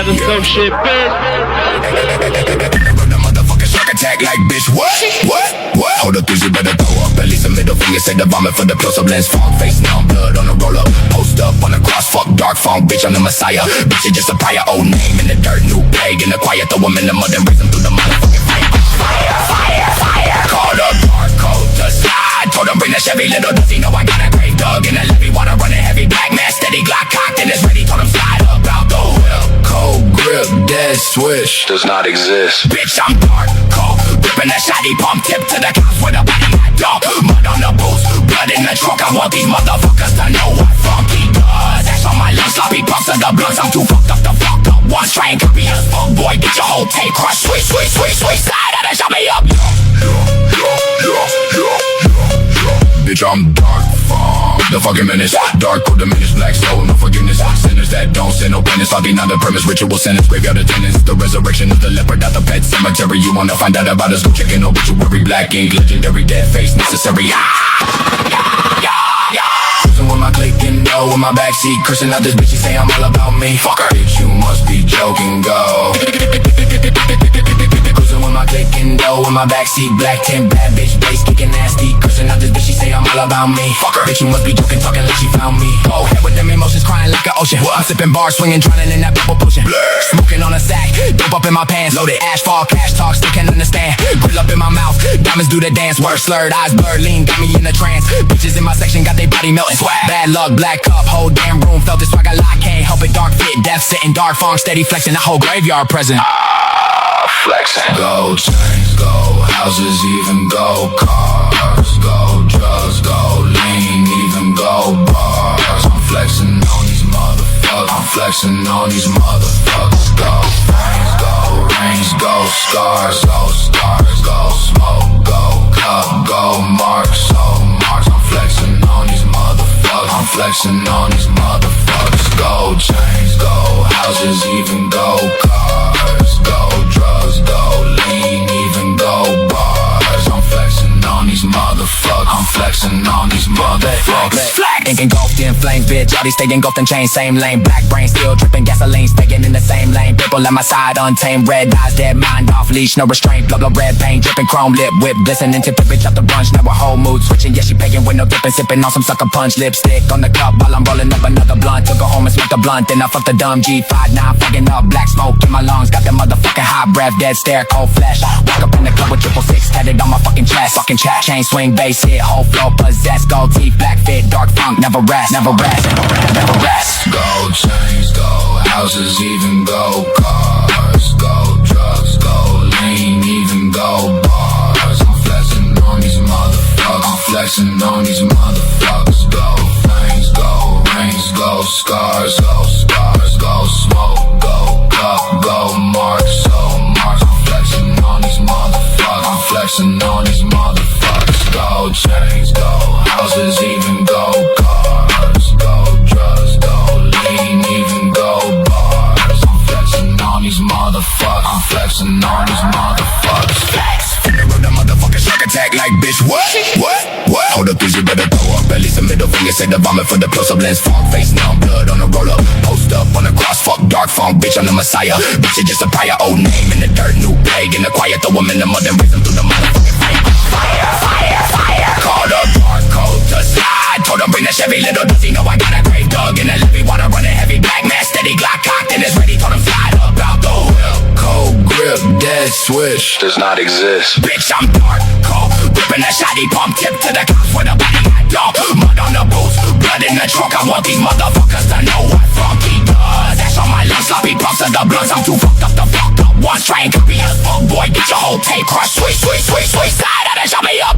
having some shit, bitch. Attack like bitch, what? Hold up, you better throw up. At least a middle finger, say the vomit for the close up lens. Fog face, now I'm blood on the roll up. Post up on the cross, fuck dark funk, bitch, I'm the messiah. Bitch, it's just a prior old name in the dirt, new plague in the quiet. Throw him in the mud and raise him through the motherfucking fire. Fire. Called up dark code to slide. Told him bring the Chevy, little does he know I got a grave dug in the levee. Water running heavy, black man steady, Glock cocked and it's ready. Told him slide up out the whip. Cold grip, dead switch does not exist. Bitch, I'm dark cold, ripping a shotty pump tip to the cops with a body hot dog. Mud on the boots, blood in the trunk. I want these motherfuckers to know what funky does. Ash on my lungs, sloppy puffs of the blunts. I'm too fucked up to fucked up once. Try and copy us, fuck boy, get your whole tape crushed. Sweet, slide out and shut me up. Bitch, I'm dark funk, the fucking menace. Dark code, diminish, black soul, no forgiveness. Sinners that don't sin, no penance. I'll be not the premise, ritual sentence. Graveyard attendance, the resurrection of the leopard at the pet cemetery. You wanna find out about us, go check in obituary. Black ink, legendary, dead face, necessary. Cruising with my clique and no in my backseat. Cursing out this bitch, she say I'm all about me. Fuck her, bitch, you must be joking, go. Cruising with my clique and no in my backseat. Black 10, bad bitch, bass kicking nasty. Cursing out this bitch, she say I'm all about me. Fuck her, bitch, you must be joking, talking like she found me. Oh, head with them emotions, crying like an ocean. I'm sipping bars, swinging, drowning in that purple potion. Smoking on a sack, dope up in my pants. Loaded asphalt, cash talk, still can't understand. Grill up in my mouth, diamonds do the dance. Word slurred, eyes blurred, lean, got me in a trance. Bitches in my section, got they body melting. Bad luck, black cup, whole damn room felt this swag a lot. Can't help it, dark fit, death sitting, dark funk, steady flexing. The whole graveyard present. Flexing. Go chains, go houses, even go cars. Go drugs, go lean, even go bars. I'm flexing on these motherfuckers. I'm flexing on these motherfuckers. Go frames, go rings, go scars, go smoke, go cup, go marks, marks. I'm flexing on these motherfuckers. I'm flexing on these motherfuckers. Go chains, go houses, even go cars. Go drugs, go lean, even go bars. I'm flexing on these motherfuckers. I'm flexing on these motherfuckers. Ink engulfed in flames, bitch. All these stay engulfed in chains, same lane. Black brain still dripping gasoline, staying in the same lane. People at my side, untamed, red eyes, dead mind off leash, no restraint. Blah blah, red paint, dripping chrome lip, whip, glistening tip the bitch up the bunch. Now a whole mood switching, yeah she paying with no dipping, sipping on some sucker punch. Lipstick on the cup while I'm rolling up another blunt. Took her home and smoked the blunt, then I fucked the dumb G5. Now I'm fucking up, black smoke in my lungs. Got that motherfucking hot breath, dead stare, cold flesh. Walk up in the club with 666 tatted on my fucking chest. Chain swing, bass hit, whole flow possessed. Gold teeth, black fit, dark funk, never rest. Go chains, go houses, even go cars. Go drugs, go lean, even go bars. I'm flexing on these motherfuckers. I'm flexing on these motherfuckers. Go flames, go rings, go scars, go smoke, go cup, go marks, marks. I'm flexing on these motherfuckers. I'm flexing on these motherfuckers. Go chains, go houses, even go cars. Go drugs, go lean, even go bars. I'm flexing on these motherfuckers. I'm flexing on these motherfuckers. Flex. From the road, the motherfuckers shark attack like bitch. What? Hold up, you better throw up. At least a middle finger, say the vomit for the close up lens. Fog face, now I'm blood on the roll up. Post up on the cross, fuck dark funk, bitch, I'm the messiah. Bitch, it's just a prior old name in the dirt, new plague in the quiet. Throw him in the mud and raise him through the motherfucking fire. Called up dark code to slide. Told him bring the Chevy, little does he know I got a grave dug in the levee. Water running heavy, black man steady, Glock cocked and it's ready. Told him slide up out the whip. Cold grip, dead switch does not exist. Bitch, I'm dark cold, ripping a shotty pump tip to the cops with a body hot dog. Mud on the boots, blood in the trunk. I want these motherfuckers to know what funky does. Ash on my lungs, sloppy puffs of the blunts. I'm too fucked up to fucked up once. Try and copy us, fuck boy, get your whole tape crushed. Sweet, slide out and shut me up.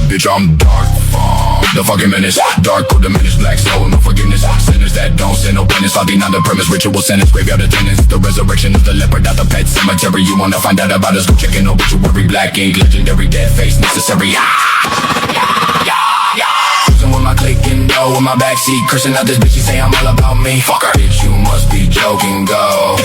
Bitch, I'm dark funk, the fucking menace. Dark code, diminish, black soul, no forgiveness. Sinners that don't sin, no penance. I'll be not the premise, ritual sentence. Graveyard attendance, the resurrection of the leopard at the pet cemetery. You wanna find out about us, go check in obituary. Black ink, legendary, dead face, necessary. Cruising with my clique and no in my backseat. Cursing out this bitch, she say I'm all about me. Fuck her, bitch, you must be joking, go.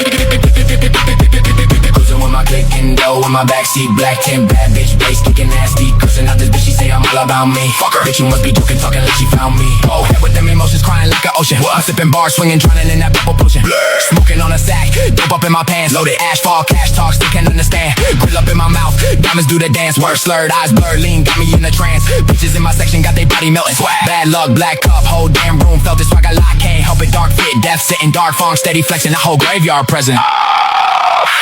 Cruising with my clique and no in my backseat, black 10, bad bitch, bass kicking nasty. Cussing out this bitch, she say I'm all about me. Fuck her, bitch, you must be joking, talking like she found me. Oh, head with them emotions, crying like an ocean. I'm sipping bars, swinging, drowning in that purple potion. Smoking on a sack, dope up in my pants. Loaded asphalt, cash talk, still can't understand. Grill up in my mouth, diamonds do the dance. Word slurred, eyes blurred, lean, got me in a trance. Bitches in my section, got they body melting. Bad luck, black cup, whole damn room felt this swag a lot. Can't help it, dark fit, death sitting, dark funk, steady flexing. The whole graveyard present.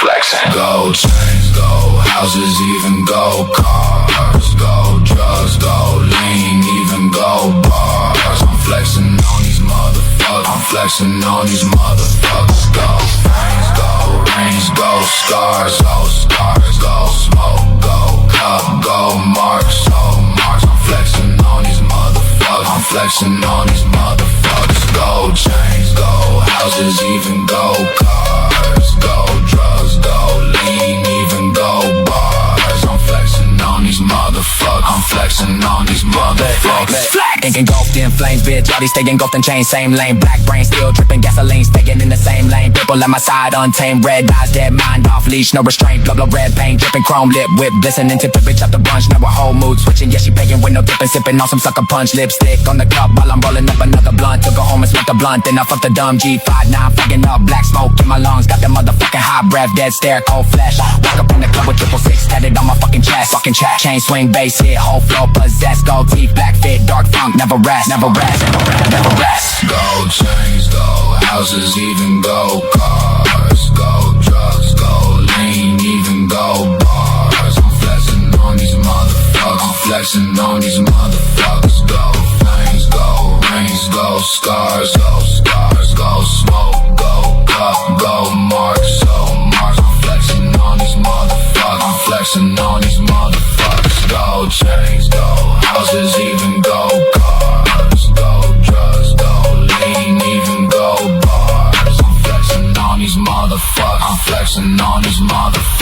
Flexing. Gold chains, gold houses, even gold cars. Gold drugs, gold lean, even gold bars. I'm flexing on these motherfuckers. I'm flexing on these motherfuckers. Gold frames, gold rings, gold scars, gold smoke, gold cup, gold marks, gold marks. I'm flexing on these motherfuckers. I'm flexing on these motherfuckers. Gold chains, gold houses, even gold cars. Gold drugs, gold lean, even gold bars. I'm flexing on these motherfuckers. I'm flexing on these motherfuckers. Ink engulfed in flames, bitch. All these stay engulfed in chains, same lane. Black brain still dripping gasoline, staying in the same lane. People at my side, untamed, red eyes, dead mind off leash, no restraint. Blah blah red paint, dripping chrome lip, whip, glistening tip, bitch up the bunch. Now a whole mood switching, yeah she paying with no tipping, sipping on some sucker punch. Lipstick on the cup while I'm rolling up another blunt. Took her home and smoked a blunt, then I fucked the dumb G59, fucking up. Black smoke in my lungs, got the motherfucking hot breath, dead stare, cold flesh. Walk up in the club with 666 tatted on my fucking chest. Fucking chat, chain swing, bass hit, whole flow possessed. Gold teeth, black fit, dark funk, never rest, never rest, never rest. Gold chains, gold houses, even gold cars. Gold drugs, gold lean, even gold bars. I'm flexing on these motherfuckers. I'm flexing on these motherfuckers. Gold flames, gold rings, gold scars, gold smoke, gold cup, gold marks, I'm flexing on these motherfuckers. I'm flexing on these motherfuckers. Gold chains, gold houses, even gold cars. Gold drugs, gold lean, even gold bars. I'm flexing on these motherfuckers. I'm flexing on these motherfuckers.